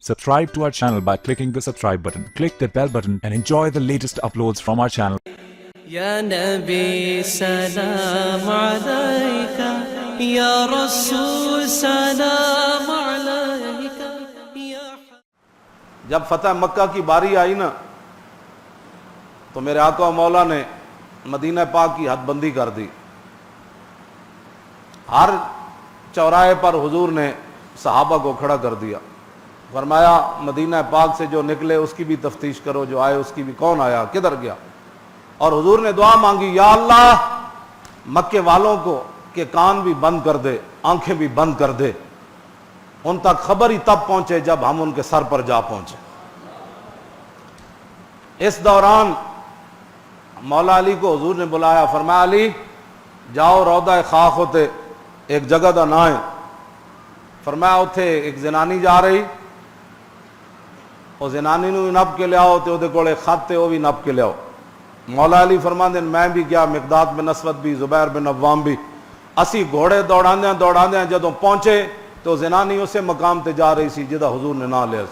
Subscribe to our channel by clicking the subscribe button. Click the bell button and enjoy the latest uploads from our channel. Ya Nabi salam alayka, Ya Rasul salam alayka, Ya. جب فتح مکہ کی باری آئی نا تو میرے آقا و مولا نے مدینہ پاک کی حد بندی کر دی. ہر چوراہے پر حضور نے صحابہ کو کھڑا کر دیا. فرمایا مدینہ پاک سے جو نکلے اس کی بھی تفتیش کرو, جو آئے اس کی بھی, کون آیا کدھر گیا. اور حضور نے دعا مانگی, یا اللہ مکے والوں کو کہ کان بھی بند کر دے, آنکھیں بھی بند کر دے, ان تک خبر ہی تب پہنچے جب ہم ان کے سر پر جا پہنچے. اس دوران مولا علی کو حضور نے بلایا. فرمایا علی جاؤ روضہ خاک ہوتے ایک جگہ دا نام ہے. فرمایا اتھے ایک زنانی جا رہی, وہ زنانی نو نپ کے لیاؤ تے وہ کولے خط تے وہ بھی نپ کے لیاؤ. مولا علی فرماندے میں بھی گیا, مقداد بن اسود بھی, زبیر بن عوام بھی. اسی گھوڑے دوڑاندیاں جدوں پہنچے تو زنانی اسے مقام تے جا رہی سی جدا حضور نے نہ لیا.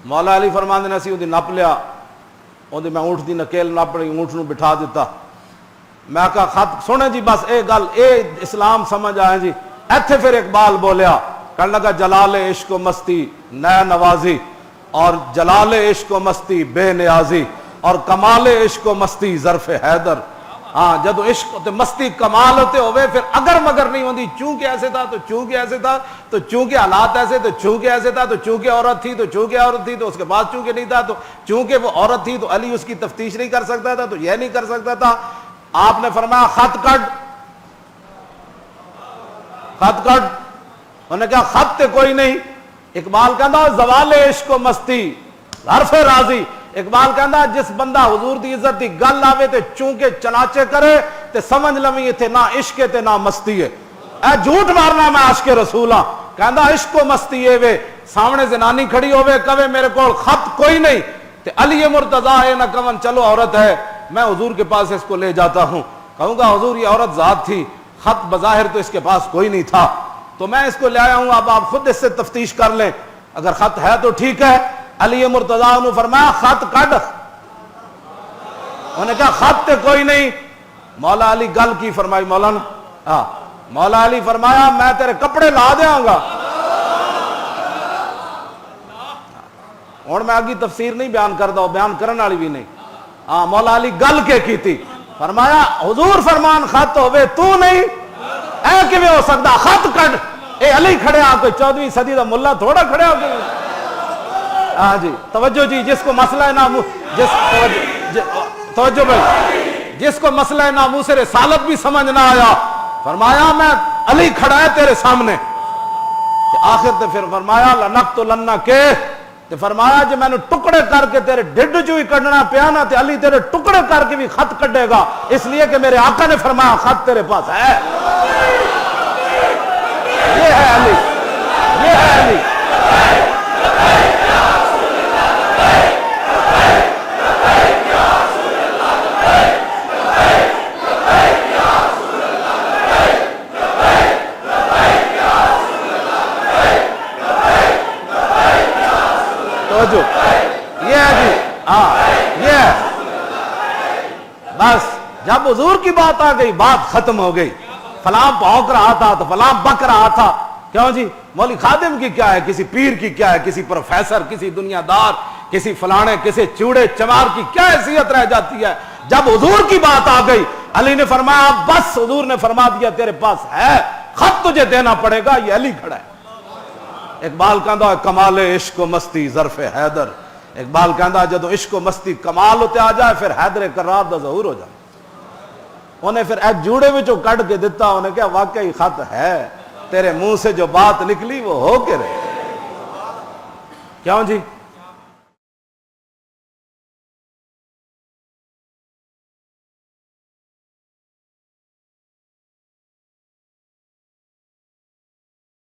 مولا علی فرماندے نے اسی اودی نپ لیا, اودی میں اونٹ دی نکیل نپ رہی, اونٹ نو بٹھا دیتا. میں کہا خط سنے جی, بس اے گل اے اسلام سمجھ آئے جی. ایتھے پھر اقبال بولیا, کہنے لگا جلال عشق و مستی نئے نوازی, اور جلال عشق و مستی بے نیازی, اور کمال عشق و مستی ظرف حیدر. ہاں جدو عشق تے مستی کمال ہوتے ہوئے پھر اگر مگر نہیں ہوندی. چونکہ ایسے تھا تو چونکہ ایسے تھا تو چونکہ حالات ایسے تو چونکہ ایسے تھا تو چونکہ عورت تھی تو چونکہ عورت تھی تو اس کے بعد چونکہ نہیں تھا تو چونکہ وہ عورت تھی تو علی اس کی تفتیش نہیں کر سکتا تھا تو یہ نہیں کر سکتا تھا. آپ نے فرمایا خط کٹ, خط کٹ. انہوں نے کہا خط تے کوئی نہیں. اقبال کہندا زوال عشق و مستی حرف راضی. اقبال کہندا جس بندہ حضور دی عزت دی گل آوے تے چونکہ چناچے کرے تے سمجھ لویں تے نہ عشق تے نہ مستی ہے. اے جھوٹ مارنا میں عاشق رسول ہاں. کہندا عشق و مستی اے وے سامنے زنانی کھڑی ہوے کہے میرے کول خط کوئی نہیں تے علی مرتضیٰ ہے نہ کون چلو عورت ہے, میں حضور کے پاس اس کو لے جاتا ہوں. کہوں گا حضور یہ عورت ذات تھی, خط بظاہر تو اس کے پاس کوئی نہیں تھا, تو میں اس کو لے آیا ہوں, اب آپ خود اس سے تفتیش کر لیں, اگر خط ہے تو ٹھیک ہے. علی مرتضیٰ نے فرمایا خط کڈ. انہوں نے کہا خط تے کوئی نہیں. مولا علی گل کی فرمائی مولانا, ہاں مولا علی فرمایا میں تیرے کپڑے لا دیاں گا. ہوں میں آگے تفسیر نہیں بیان کردا, بیان کرن والی بھی نہیں. ہاں مولا علی گل کے کی تھی. فرمایا حضور فرمان خط ہوے تو نہیں, اے کیویں ہو سکدا, خط کڈ. اے علی کھڑے آ کوئی 14ویں صدی دا ملا تھوڑا کھڑے ہو کے. ہاں جی توجہ جی, جس کو مسئلہ ناموس توجہ بھائی, جس کو مسئلہ ناموس رسالت بھی سمجھ نہ آیا, فرمایا میں علی کھڑا ہے تیرے سامنے. آخر تے پھر فرمایا لنقتلن کے, تے فرمایا جی میں نے ٹکڑے کر کے تیرے ڈڈ جو ہی کڈنا پیا نا تے علی تیرے ٹکڑے کر کے بھی خط کڈے گا, اس لیے کہ میرے آقا نے فرمایا خط تیرے پاس ہے. یہ ہے علی, یہ ہے علی. یہ ہے جی, ہاں یہ ہے. بس جب حضور کی بات آ گئی بات ختم ہو گئی. فلاں بھونک رہا تھا تو فلاں بک رہا تھا, کیوں جی مولوی خادم کی کیا ہے, کسی پیر کی کیا ہے, کسی پروفیسر, کسی دنیا دار, کسی فلانے, کسی چوڑے چمار کی کیا حیثیت رہ جاتی ہے. جب حضور کی بات آ گئی علی نے فرمایا بس, حضور نے فرما دیا تیرے پاس ہے, خط تجھے دینا پڑے گا, یہ علی کھڑا ہے. اقبال کہندا ہے کمال عشق و مستی ظرف حیدر. اقبال کہندا جدو عشق و مستی کمال ہوتے آ جائے پھر حیدر کرار دا ظہور ہو جائے. انہیں پھر ایک جوڑے وچوں کڈ کے دیتا, انہیں کہا واقعی خط ہے, تیرے منہ سے جو بات نکلی وہ ہو کے رہے. کیوں جی